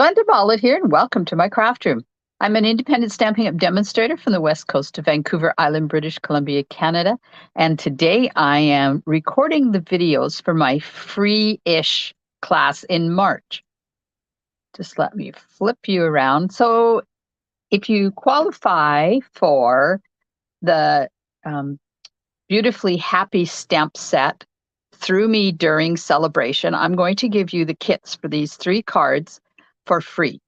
Glenda Mollet here, and welcome to my craft room. I'm an independent Stampin' Up! Demonstrator from the west coast of Vancouver Island, British Columbia, Canada. And today I am recording the videos for my free-ish class in March. Just let me flip you around. So if you qualify for the Beautifully Happy stamp set through me during Sale-a-Bration, I'm going to give you the kits for these 3 cards for free.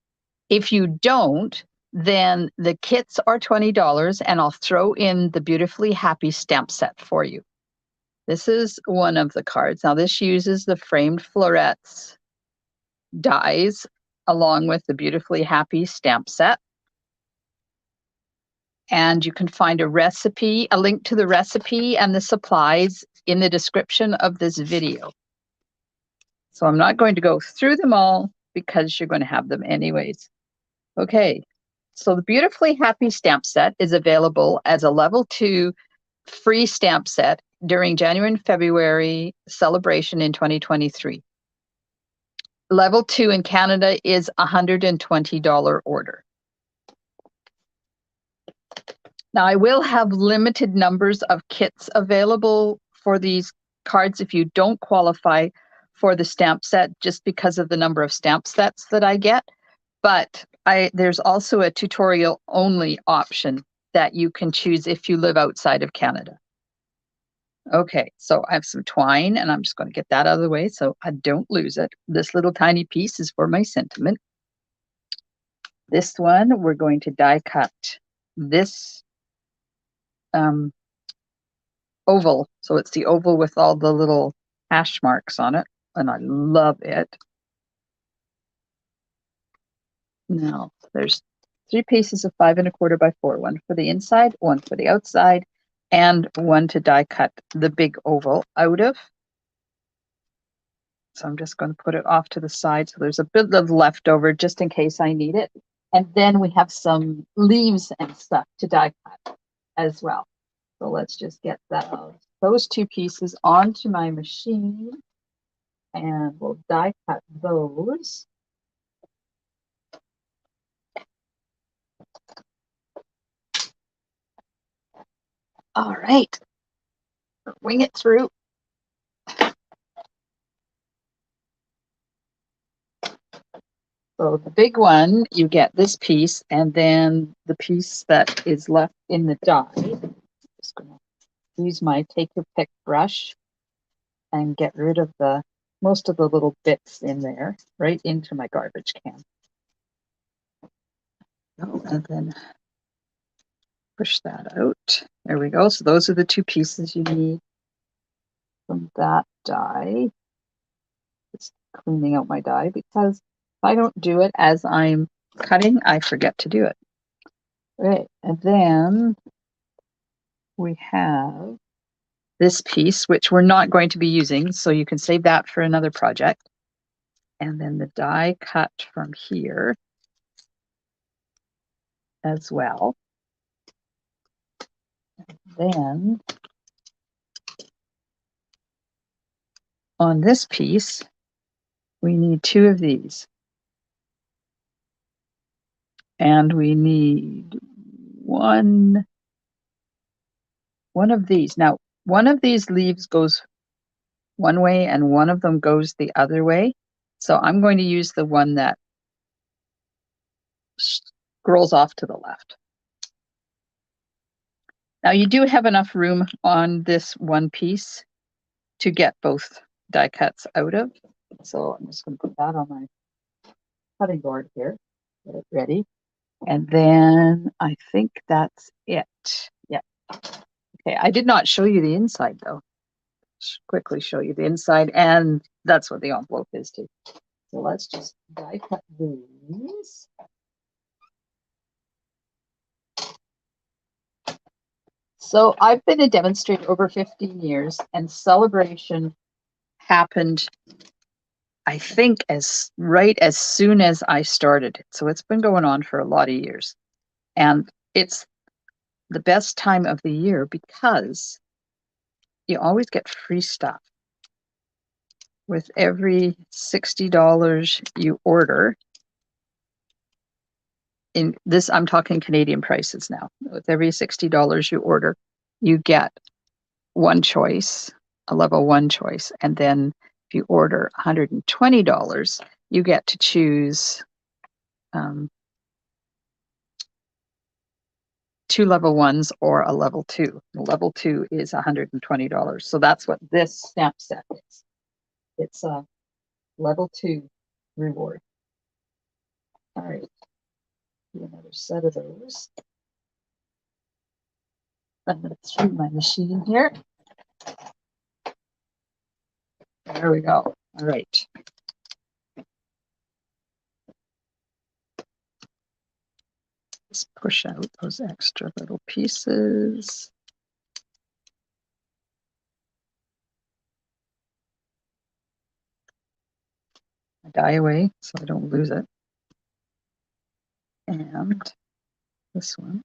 If you don't, then the kits are $20 and I'll throw in the Beautifully Happy stamp set for you. This is one of the cards. Now this uses the framed florets dies along with the Beautifully Happy stamp set. And you can find a recipe, a link to the recipe and the supplies in the description of this video. So I'm not going to go through them all because you're going to have them anyways. Okay, so the Beautifully Happy stamp set is available as a level 2 free stamp set during January and February Sale-a-Bration in 2023. Level 2 in Canada is a $120 order. Now I will have limited numbers of kits available for these cards if you don't qualify for the stamp set, just because of the number of stamp sets that I get. But there's also a tutorial only option that you can choose if you live outside of Canada. Okay, so I have some twine and I'm just going to get that out of the way so I don't lose it. This little tiny piece is for my sentiment. This one, we're going to die cut this oval. So it's the oval with all the little hash marks on it, and I love it. Now, there's 3 pieces of 5 1/4 by 4, one for the inside, one for the outside, and one to die cut the big oval out of. So I'm just going to put it off to the side so there's a bit of leftover just in case I need it. And then we have some leaves and stuff to die cut as well. So let's just get those 2 pieces onto my machine and we'll die cut those. All right, wing it through. So the big one, you get this piece, and then the piece that is left in the die. I'm just going to use my take your pick brush and get rid of most of the little bits in there, right into my garbage can. And then push that out. There we go. So those are the 2 pieces you need from that die. Just cleaning out my die because if I don't do it as I'm cutting, I forget to do it. Right, and then we have this piece, which we're not going to be using, so you can save that for another project. And then the die cut from here as well. And then on this piece, we need 2 of these. And we need one of these. Now, one of these leaves goes one way and one of them goes the other way. So I'm going to use the one that scrolls off to the left. Now you do have enough room on this one piece to get both die cuts out of. So I'm just going to put that on my cutting board here, get it ready. And then I think that's it. Yeah. Okay, I did not show you the inside though. Quickly show you the inside, and that's what the envelope is too. So let's just die cut these. So I've been a demonstrator over 15 years, and Sale-a-Bration happened, I think, right as soon as I started it. So it's been going on for a lot of years. And it's the best time of the year because you always get free stuff. With every $60 you order, in this, I'm talking Canadian prices now. With every $60 you order, you get one choice, a level 1 choice. And then if you order $120, you get to choose 2 level 1s or a level 2. The level 2 is $120. So that's what this stamp set is. It's a level 2 reward. All right, do another set of those. Run it through my machine here. There we go. All right. Just push out those extra little pieces. I die away so I don't lose it. And this one.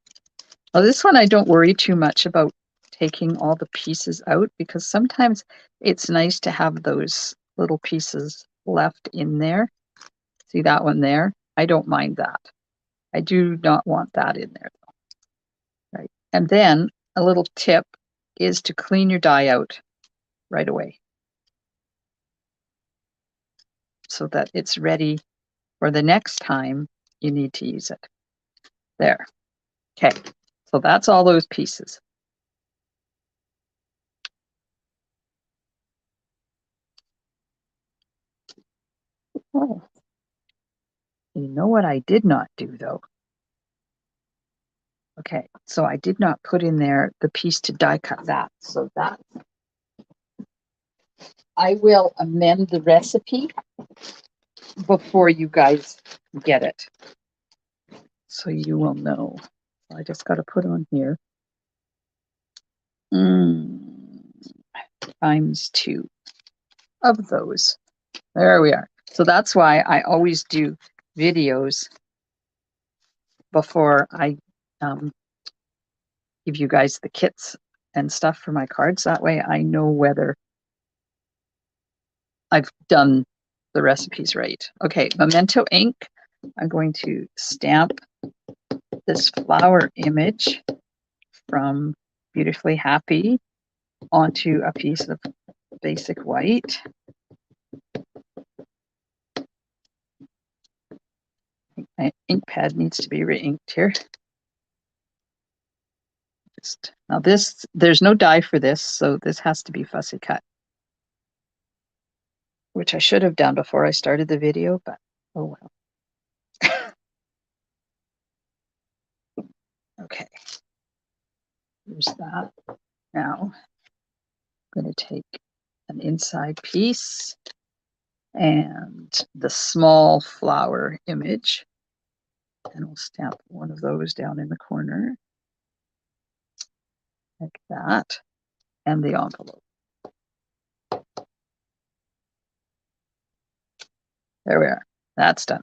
Oh, this one I don't worry too much about taking all the pieces out, because sometimes it's nice to have those little pieces left in there. See that one there? I don't mind that. I do not want that in there though. Right. And then a little tip is to clean your die out right away so that it's ready for the next time you need to use it. There. Okay. So that's all those pieces. Oh, you know what I did not do though? Okay, so I did not put in there the piece to die cut that. So that I will amend the recipe before you guys get it. So you will know. I just got to put on here. Times 2 of those. There we are. So that's why I always do videos before I give you guys the kits and stuff for my cards. That way I know whether I've done the recipes right. Okay, Memento ink. I'm going to stamp this flower image from Beautifully Happy onto a piece of basic white. My ink pad needs to be re-inked here. Now this, there's no die for this, so this has to be fussy cut, which I should have done before I started the video, but oh well. Okay, here's that. Now I'm going to take an inside piece and the small flower image, and we'll stamp one of those down in the corner like that, and the envelope. There we are. That's done.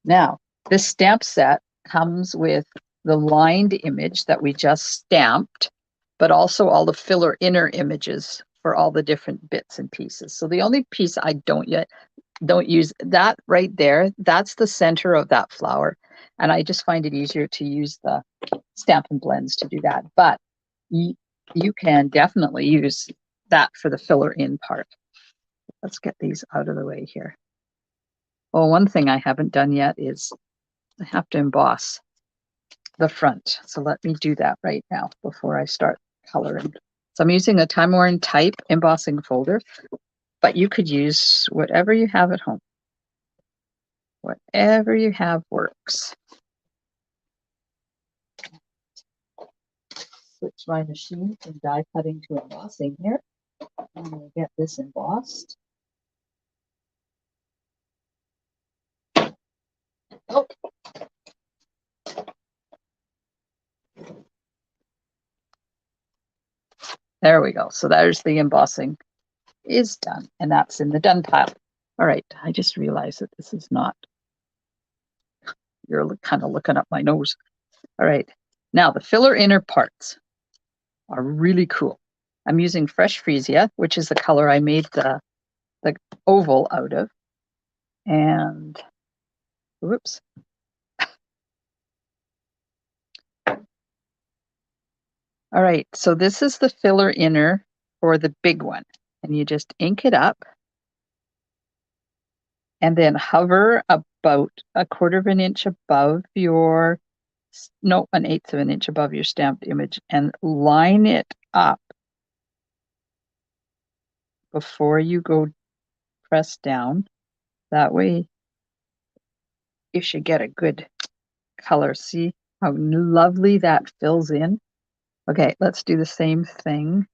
Now, this stamp set comes with the lined image that we just stamped, but also all the filler inner images for all the different bits and pieces. So the only piece I don't use, that right there, that's the center of that flower. And I just find it easier to use the Stampin' Blends to do that. But you can definitely use that for the filler in part. Let's get these out of the way here. Oh, one thing I haven't done yet is I have to emboss the front. So let me do that right now before I start coloring. So I'm using a Time Worn Type embossing folder, but you could use whatever you have at home. Whatever you have works. Switch my machine from die cutting to embossing here. And we'll get this embossed. Oh. There we go. So there's the embossing is done, and that's in the done pile. All right, I just realized that this is not, you're kind of looking up my nose. All right, now the filler inner parts are really cool. I'm using Fresh Freesia, which is the color I made the oval out of. And, whoops, All right, so this is the filler inner for the big one. And you just ink it up and then hover about 1/4 of an inch above your, no, 1/8 of an inch above your stamped image and line it up before you go press down. That way you should get a good color. See how lovely that fills in? Okay, let's do the same thing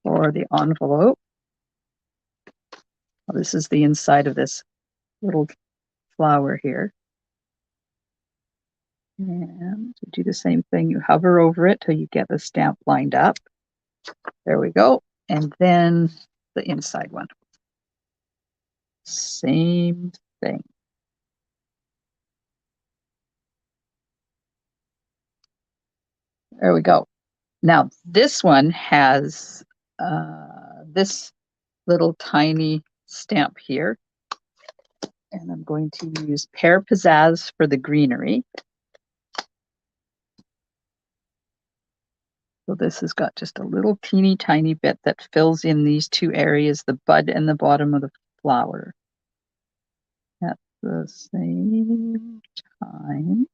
for the envelope. Well, this is the inside of this little flower here. And do the same thing. You hover over it till you get the stamp lined up. There we go. And then the inside one. Same thing. There we go. Now this one has this little tiny stamp here. And I'm going to use Pear Pizzazz for the greenery. So this has got just a little teeny tiny bit that fills in these two areas, the bud and the bottom of the flower. At the same time.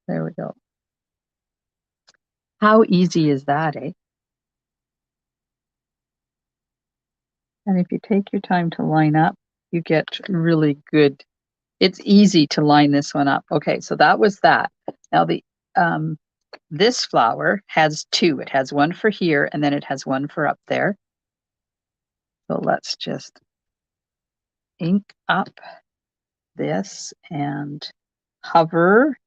There we go. How easy is that, eh? And if you take your time to line up, you get really good. It's easy to line this one up. Okay, so that was that. Now the this flower has two. It has one for here and then it has one for up there. So let's just ink up this and hover.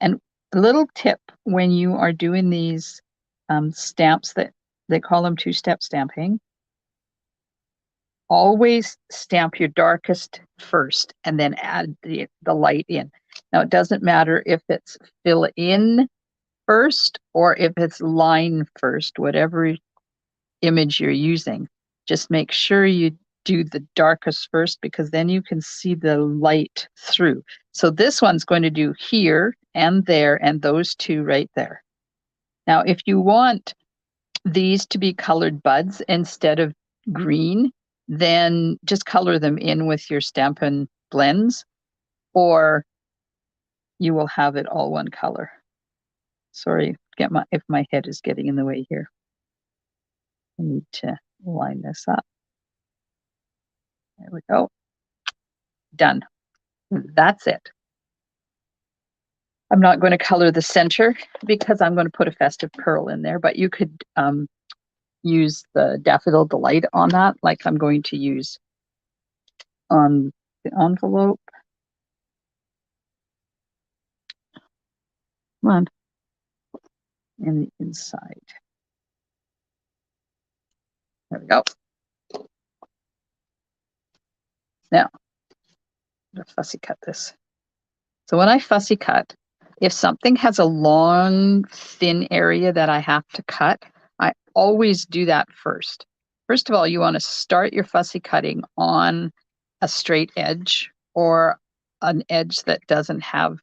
And a little tip when you are doing these stamps, that they call them two-step stamping, always stamp your darkest first and then add the light in. Now it doesn't matter if it's fill in first or if it's line first, whatever image you're using. Just make sure you do the darkest first because then you can see the light through. So this one's going to do here and there and those two right there. Now, if you want these to be colored buds instead of green, then just color them in with your Stampin' Blends, or you will have it all one color. Sorry, if my head is getting in the way here. I need to line this up. There we go. Done. That's it. I'm not going to color the center because I'm going to put a festive pearl in there, but you could use the Daffodil Delight on that, like I'm going to use on the envelope. Come on. And the inside. There we go. Now, I'm going to fussy cut this. So when I fussy cut, if something has a long, thin area that I have to cut, I always do that first. First of all, you want to start your fussy cutting on a straight edge or an edge that doesn't have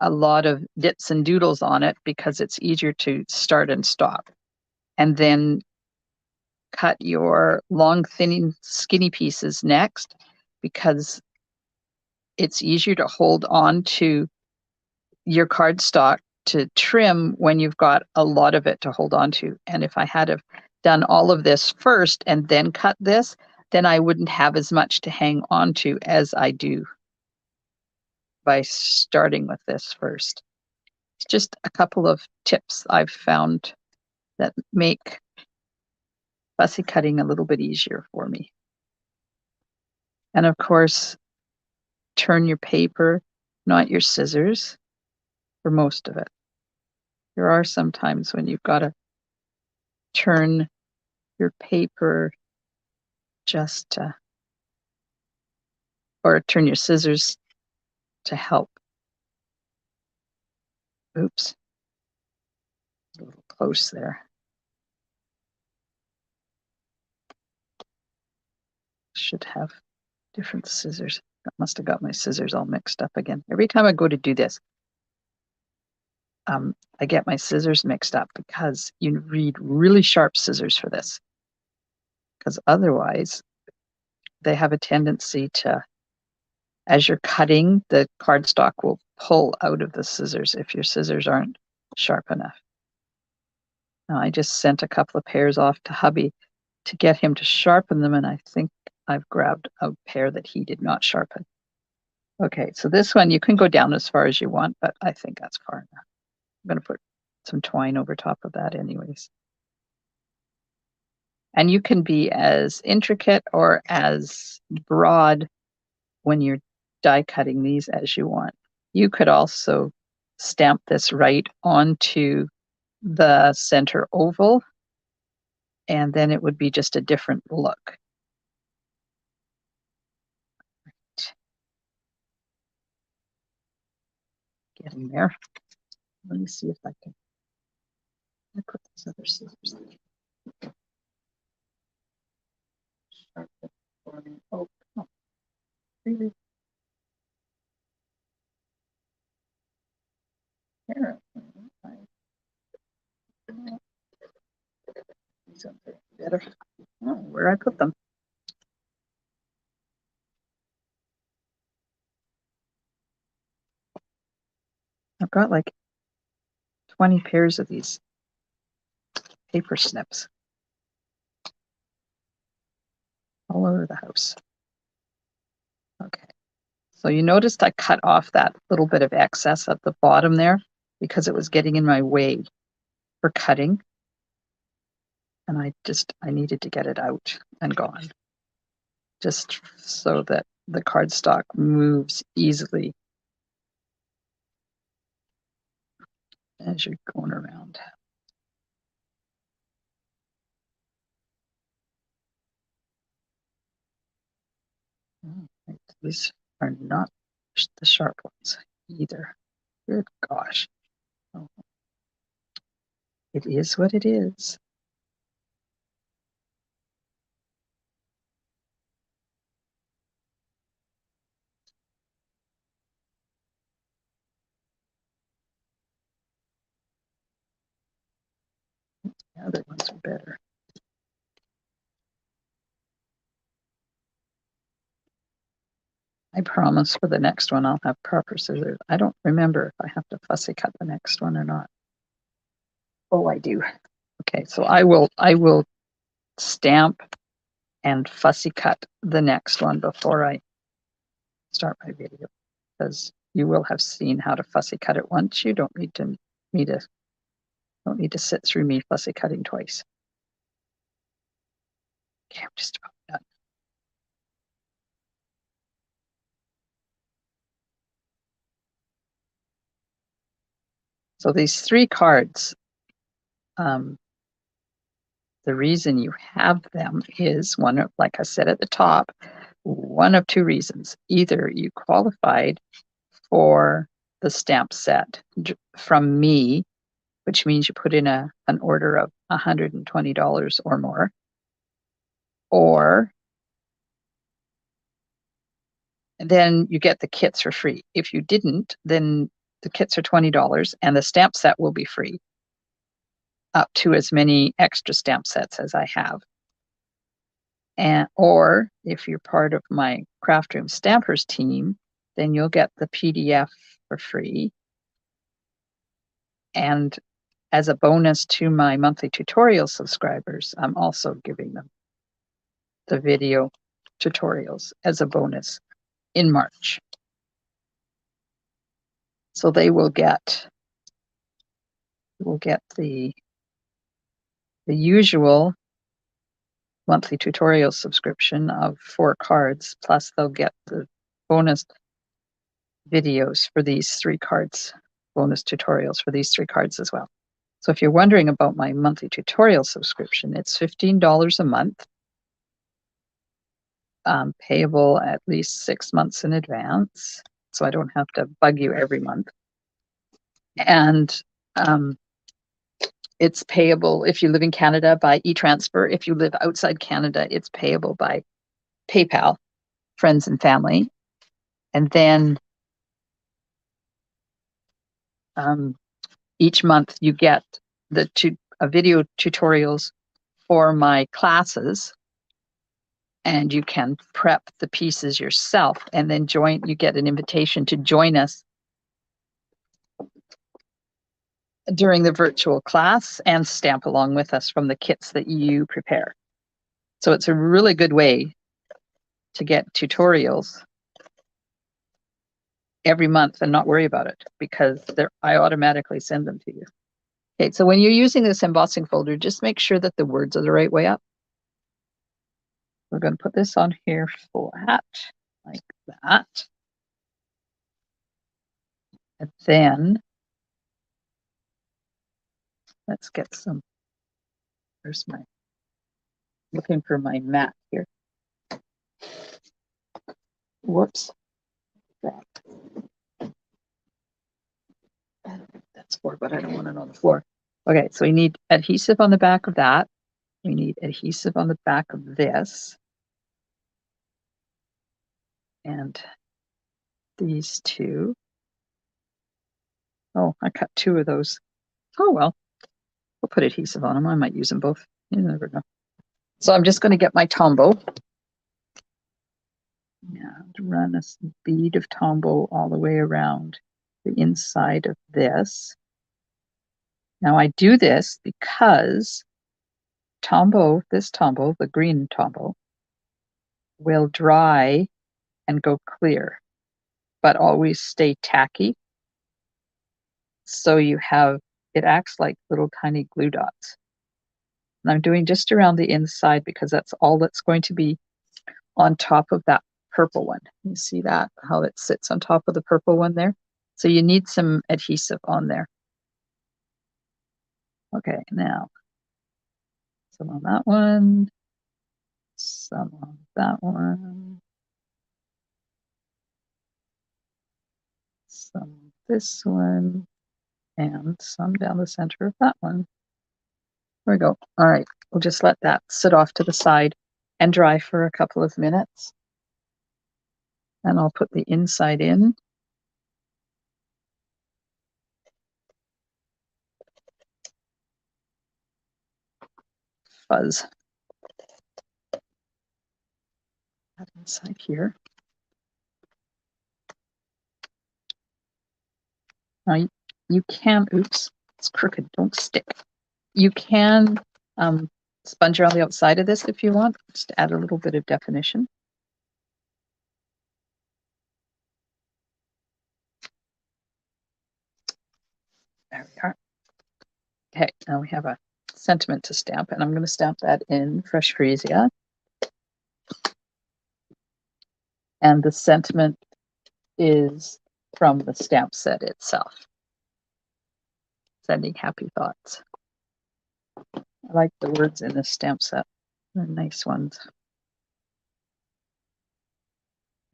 a lot of dits and doodles on it because it's easier to start and stop. And then cut your long, thin, skinny pieces next because it's easier to hold on to your cardstock to trim when you've got a lot of it to hold on to. And if I had have done all of this first and then cut this, then I wouldn't have as much to hang on to as I do by starting with this first. It's just a couple of tips I've found that make fussy cutting a little bit easier for me. And of course, turn your paper, not your scissors, for most of it. There are some times when you've got to turn your paper just to, or turn your scissors to help. Oops, a little close there. Should have different scissors. I must have got my scissors all mixed up again. Every time I go to do this, I get my scissors mixed up because you need really sharp scissors for this, because otherwise they have a tendency to, as you're cutting, the cardstock will pull out of the scissors if your scissors aren't sharp enough. Now, I just sent a couple of pairs off to hubby to get him to sharpen them, and I think I've grabbed a pair that he did not sharpen. Okay, so this one, you can go down as far as you want, but I think that's far enough. I'm going to put some twine over top of that anyways. And you can be as intricate or as broad when you're die cutting these as you want. You could also stamp this right onto the center oval, and then it would be just a different look. Getting there. Let me see if I can put these other scissors in. Oh, no. Really? There. Better. Oh, where I put them. I've got like 20 pairs of these paper snips all over the house. Okay. So you noticed I cut off that little bit of excess at the bottom there because it was getting in my way for cutting. And I needed to get it out and gone, just so that the cardstock moves easily as you're going around. These are not the sharp ones either. Good gosh. Oh, it is what it is. The other ones are better. I promise for the next one I'll have proper scissors. I don't remember if I have to fussy cut the next one or not. Oh, I do. Okay, so I will stamp and fussy cut the next one before I start my video, because you will have seen how to fussy cut it once. You don't need to sit through me fussy cutting twice. Okay, I'm just about done. So these 3 cards, the reason you have them is one of, like I said at the top, one of 2 reasons. Either you qualified for the stamp set from me, which means you put in an order of $120 or more, or then you get the kits for free. If you didn't, then the kits are $20 and the stamp set will be free, up to as many extra stamp sets as I have. Or if you're part of my Craft Room Stampers team, then you'll get the PDF for free. And as a bonus to my monthly tutorial subscribers, I'm also giving them the video tutorials as a bonus in March. So they will get the usual monthly tutorial subscription of 4 cards, plus they'll get the bonus videos for these 3 cards, bonus tutorials for these 3 cards as well. So if you're wondering about my monthly tutorial subscription, it's $15 a month, payable at least 6 months in advance, so I don't have to bug you every month. And it's payable if you live in Canada by e-transfer. If you live outside Canada, it's payable by PayPal, friends and family. And then each month you get the video tutorials for my classes, and you can prep the pieces yourself, and then you get an invitation to join us during the virtual class and stamp along with us from the kits that you prepare. So it's a really good way to get tutorials every month and not worry about it, because I automatically send them to you. Okay, so when you're using this embossing folder, just make sure that the words are the right way up. We're going to put this on here flat, like that. And then let's get some, looking for my mat here. Whoops. That's for, but I don't want it on the floor. Okay, so we need adhesive on the back of that. We need adhesive on the back of this. And these two. Oh, I cut two of those. Oh, well, we'll put adhesive on them. I might use them both. You never know. So I'm just going to get my Tombow and run a bead of Tombow all the way around the inside of this. Now I do this because Tombow, this Tombow, the green Tombow, will dry and go clear, but always stay tacky. So you have, it acts like little tiny glue dots. And I'm doing just around the inside because that's all that's going to be on top of that purple one. You see that, how it sits on top of the purple one there? So you need some adhesive on there. Okay, now some on that one, some on that one, some on this one, and some down the center of that one. There we go. All right, we'll just let that sit off to the side and dry for a couple of minutes. And I'll put the inside in. Fuzz. That inside here. Now you can, oops, it's crooked, don't stick. You can sponge around the outside of this if you want, just to add a little bit of definition. There we are. Okay, now we have a sentiment to stamp, and I'm going to stamp that in Fresh Frisia. And the sentiment is from the stamp set itself. Sending happy thoughts. I like the words in this stamp set. They're nice ones.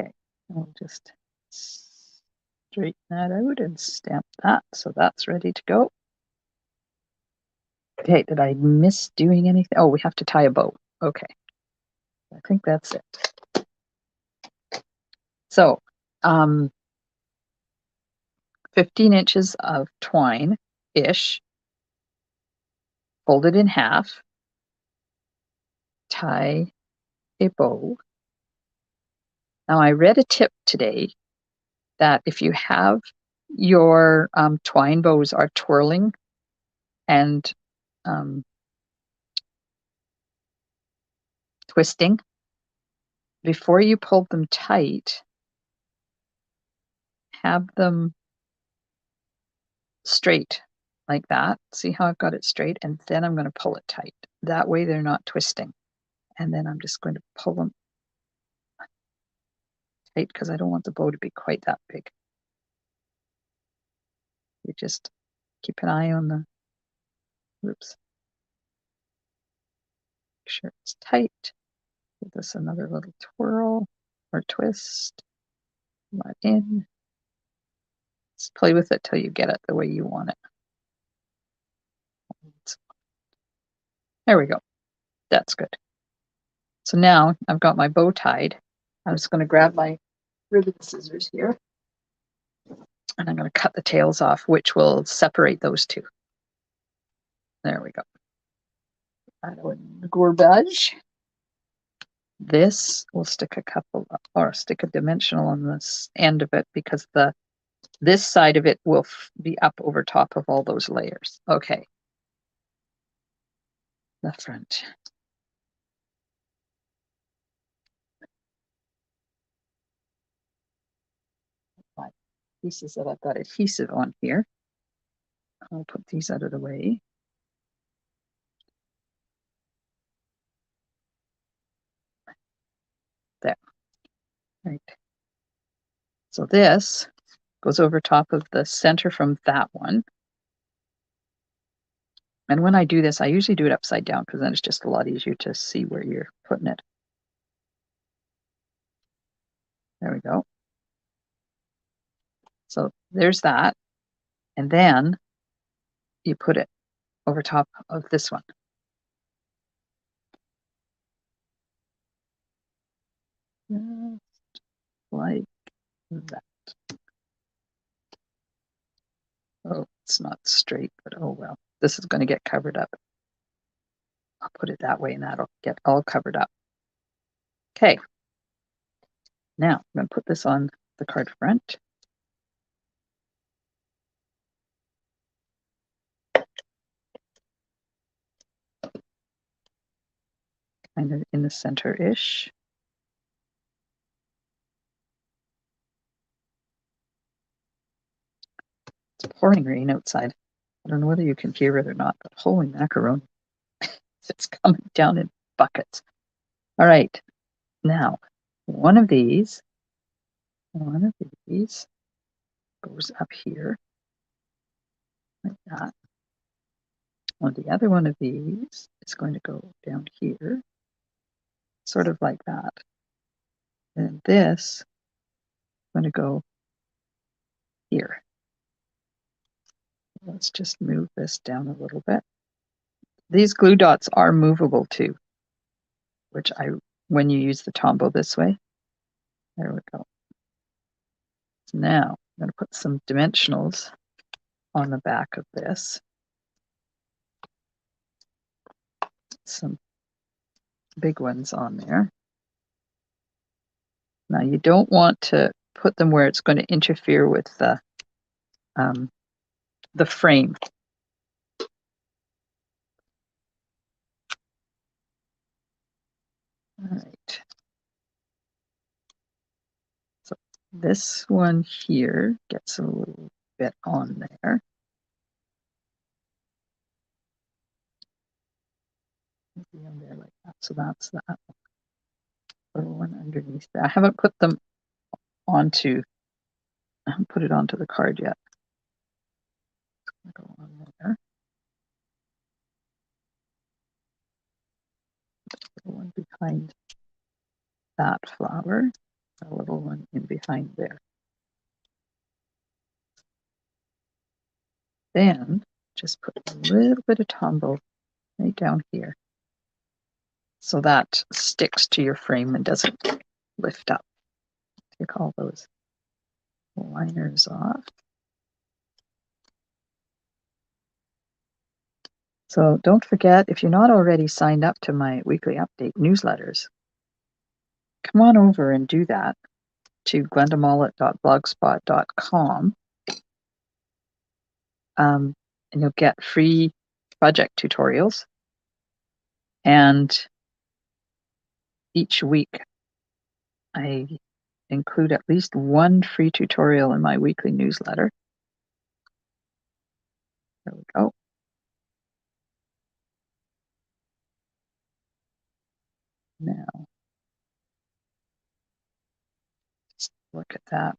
Okay, I'll just straighten that out and stamp that, so that's ready to go. Okay, did I miss doing anything? Oh, we have to tie a bow. Okay, I think that's it. So, 15 inches of twine-ish, fold it in half, tie a bow. Now, I read a tip today that if you have your twine bows are twirling and twisting, before you pull them tight, have them straight like that. See how I've got it straight? And then I'm going to pull it tight. That way they're not twisting. And then I'm just going to pull them tight because I don't want the bow to be quite that big. You just keep an eye on the, oops. Make sure it's tight. Give this another little twirl or twist. Let in. Just play with it till you get it the way you want it. There we go. That's good. So now I've got my bow tied. I'm just going to grab my ribbon scissors here. And I'm going to cut the tails off, which will separate those two. There we go. Add a gourbage. This will stick a couple, or stick a dimensional on this end of it, because this side of it will be up over top of all those layers. Okay. The front. My pieces that I've got adhesive on here. I'll put these out of the way. There. Right. So this goes over top of the center from that one. And when I do this, I usually do it upside down, because then it's just a lot easier to see where you're putting it. There we go. So there's that. And then you put it over top of this one. Just like that. Oh, it's not straight, but oh well. This is going to get covered up. I'll put it that way and that'll get all covered up. Okay. Now I'm going to put this on the card front. Kind of in the center-ish. It's pouring rain outside. I don't know whether you can hear it or not, but holy macaroni. It's coming down in buckets. All right. Now, one of these goes up here like that. Well, the other one of these is going to go down here, sort of like that. And this is going to go here. Let's just move this down a little bit. These glue dots are movable too, which when you use the Tombow this way. There we go. So now I'm going to put some dimensionals on the back of this. Some big ones on there. Now you don't want to put them where it's going to interfere with the frame. All right. So this one here gets a little bit on there. Maybe on there like that. So that's that. Little one underneath there. I haven't put them onto. I haven't put it onto the card yet. It's going to go on there. The one behind that flower. A little one in behind there. Then just put a little bit of Tombow right down here, so that sticks to your frame and doesn't lift up. Take all those liners off. So don't forget, if you're not already signed up to my weekly update newsletters, come on over and do that to glendamollet.blogspot.com. And you'll get free project tutorials. And each week I include at least one free tutorial in my weekly newsletter. There we go. Now, just look at that.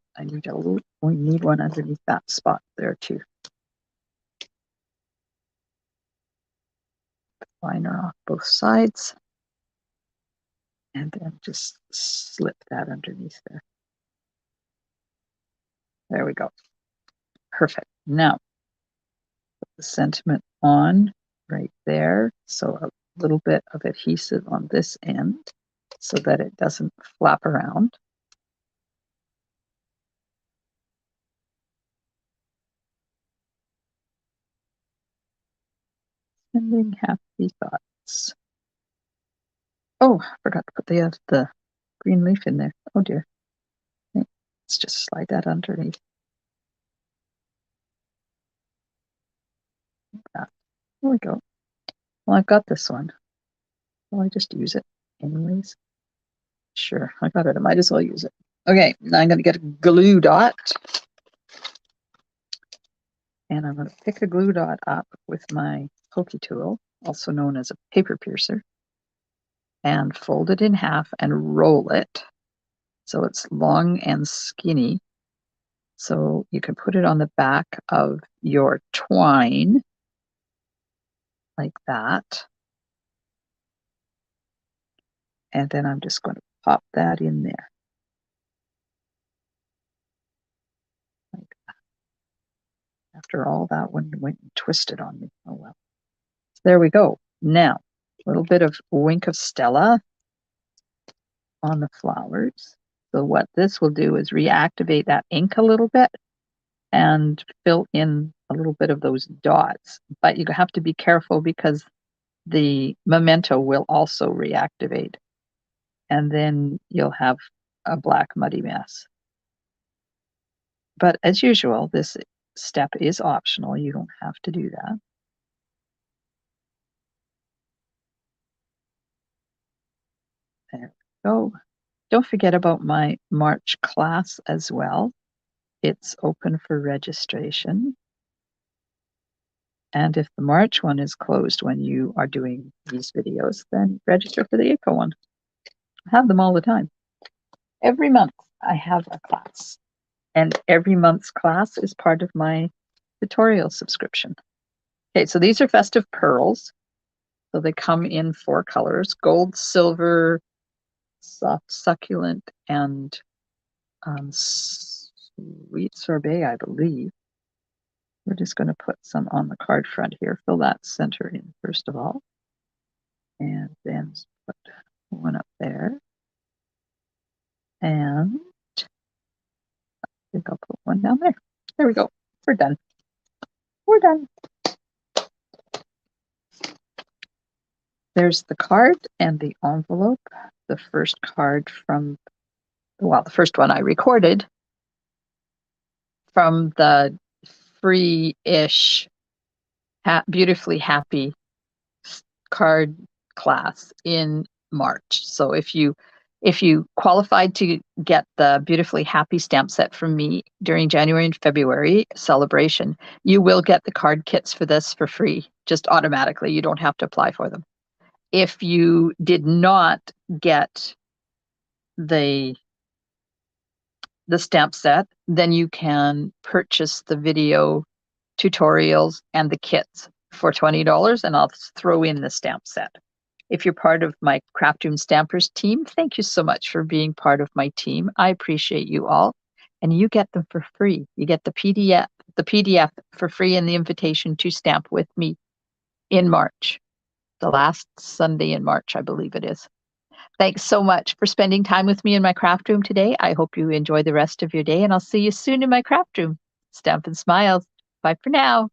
We need one underneath that spot there too. Liner off both sides. And then just slip that underneath there. There we go. Perfect. Now, put the sentiment on right there. So a little bit of adhesive on this end so that it doesn't flap around. Sending happy thoughts. Oh, I forgot to put the green leaf in there. Oh dear. Let's just slide that underneath. Like that. There we go. Well, I've got this one. Will I just use it anyways? Sure, I got it. I might as well use it. Okay, now I'm going to get a glue dot. And I'm going to pick a glue dot up with my pokey tool, also known as a paper piercer, and fold it in half and roll it so it's long and skinny. So you can put it on the back of your twine like that. And then I'm just going to pop that in there. Like that. After all that one went and twisted on me. Oh well. So there we go. Now, a little bit of wink of Stella on the flowers. So what this will do is reactivate that ink a little bit and fill in a little bit of those dots. But you have to be careful because the memento will also reactivate. And then you'll have a black muddy mess. But as usual, this step is optional. You don't have to do that. There we go. Don't forget about my March class as well. It's open for registration. And if the March one is closed when you are doing these videos, then register for the April one. I have them all the time. Every month I have a class. And every month's class is part of my tutorial subscription. Okay, so these are festive pearls. So they come in 4 colors: gold, silver, soft succulent, and sweet sorbet, I believe. We're just going to put some on the card front here. Fill that center in first of all. And then put one up there. And I think I'll put one down there. There we go. We're done. We're done. There's the card and the envelope. The first card from, well, the first one I recorded from the free-ish Beautifully Happy card class in March. So if you qualified to get the Beautifully Happy stamp set from me during January and February celebration, you will get the card kits for this for free, just automatically. You don't have to apply for them. If you did not get the stamp set, then you can purchase the video tutorials and the kits for $20, and I'll throw in the stamp set. If you're part of my Craft Room Stampers team, thank you so much for being part of my team. I appreciate you all. And you get them for free. You get the PDF for free and the invitation to stamp with me in March. The last Sunday in March, I believe it is. Thanks so much for spending time with me in my craft room today. I hope you enjoy the rest of your day, and I'll see you soon in my craft room. Stamp and smiles. Bye for now.